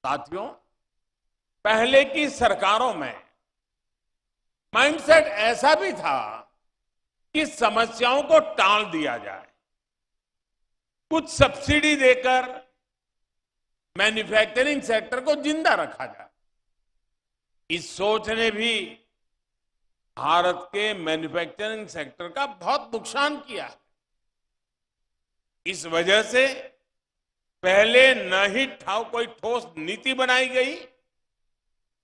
साथियों, पहले की सरकारों में माइंडसेट ऐसा भी था कि समस्याओं को टाल दिया जाए, कुछ सब्सिडी देकर मैन्युफैक्चरिंग सेक्टर को जिंदा रखा जाए। इस सोच ने भी भारत के मैन्युफैक्चरिंग सेक्टर का बहुत नुकसान किया है। इस वजह से पहले न ही कोई ठोस नीति बनाई गई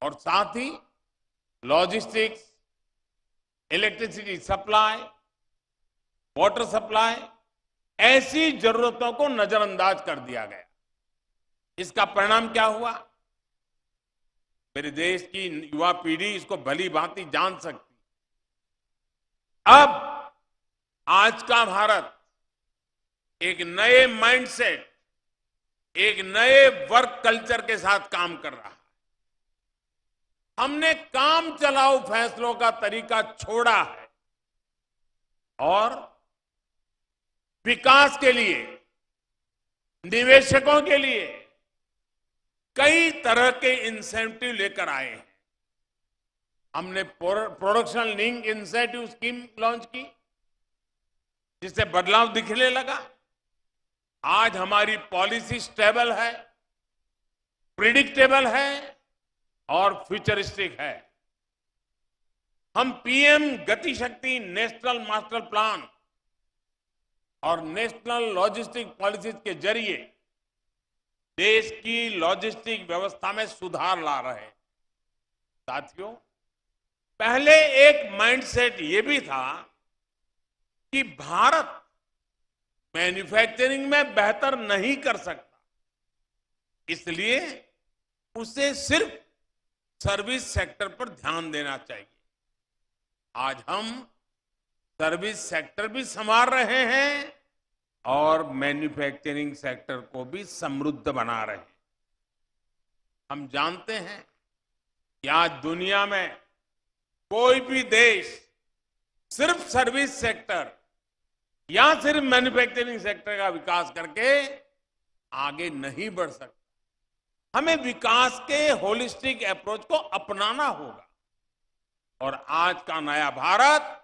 और साथ ही logistics, electricity supply, water supply, ऐसी जरूरतों को नजरअंदाज कर दिया गया। इसका परिणाम क्या हुआ? मेरे देश की युवा पीढ़ी इसको भली भांति जान सकती। अब आज का भारत एक नए माइंडसेट, एक नए वर्क कल्चर के साथ काम कर रहा है। हमने काम चलाओ फैसलों का तरीका छोड़ा है और विकास के लिए, निवेशकों के लिए कई तरह के इंसेंटिव लेकर आए हैं। हमने production link incentive scheme launch की, जिससे बदलाव दिखने लगा। आज हमारी पॉलिसी स्टेबल है, प्रिडिक्टेबल है और फ्यूचरिस्टिक है। हम पीएम गति शक्ति नेशनल मास्टर प्लान और नेशनल लॉजिस्टिक पॉलिसीज के जरिए देश की लॉजिस्टिक व्यवस्था में सुधार ला रहे हैं। साथियों, पहले एक माइंडसेट ये भी था कि भारत मैन्युफैक्चरिंग में बेहतर नहीं कर सकता, इसलिए उसे सिर्फ सर्विस सेक्टर पर ध्यान देना चाहिए। आज हम सर्विस सेक्टर भी संभाल रहे हैं और मैन्युफैक्चरिंग सेक्टर को भी समृद्ध बना रहे हैं। हम जानते हैं कि आज दुनिया में कोई भी देश सिर्फ सर्विस सेक्टर या सिर्फ मैन्युफैक्चरिंग सेक्टर का विकास करके आगे नहीं बढ़ सकता। हमें विकास के होलिस्टिक अप्रोच को अपनाना होगा और आज का नया भारत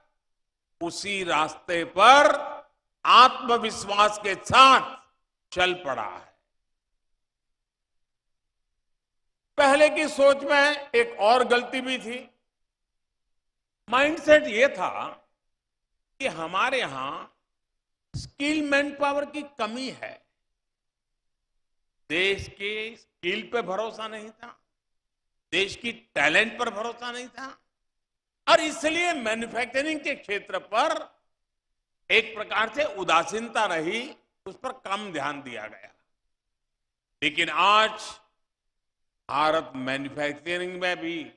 उसी रास्ते पर आत्मविश्वास के साथ चल पड़ा है। पहले की सोच में एक और गलती भी थी। माइंडसेट ये था कि हमारे यहां स्किल मैन पावर की कमी है, देश के स्किल पे भरोसा नहीं था, देश की टैलेंट पर भरोसा नहीं था और इसलिए मैन्युफैक्चरिंग के क्षेत्र पर एक प्रकार से उदासीनता रही, उस पर कम ध्यान दिया गया। लेकिन आज भारत मैन्युफैक्चरिंग में भी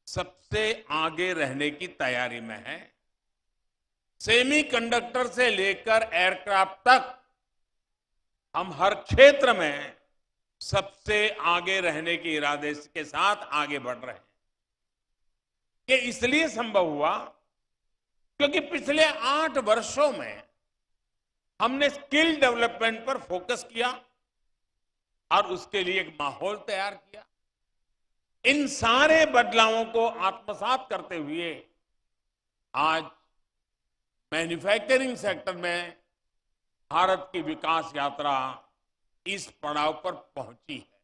सबसे आगे रहने की तैयारी में है। सेमीकंडक्टर से लेकर एयरक्राफ्ट तक हम हर क्षेत्र में सबसे आगे रहने के इरादे के साथ आगे बढ़ रहे हैं। ये इसलिए संभव हुआ क्योंकि पिछले 8 वर्षों में हमने स्किल डेवलपमेंट पर फोकस किया और उसके लिए एक माहौल तैयार किया। इन सारे बदलावों को आत्मसात करते हुए आज मैन्युफैक्चरिंग सेक्टर में भारत की विकास यात्रा इस पड़ाव पर पहुंची है।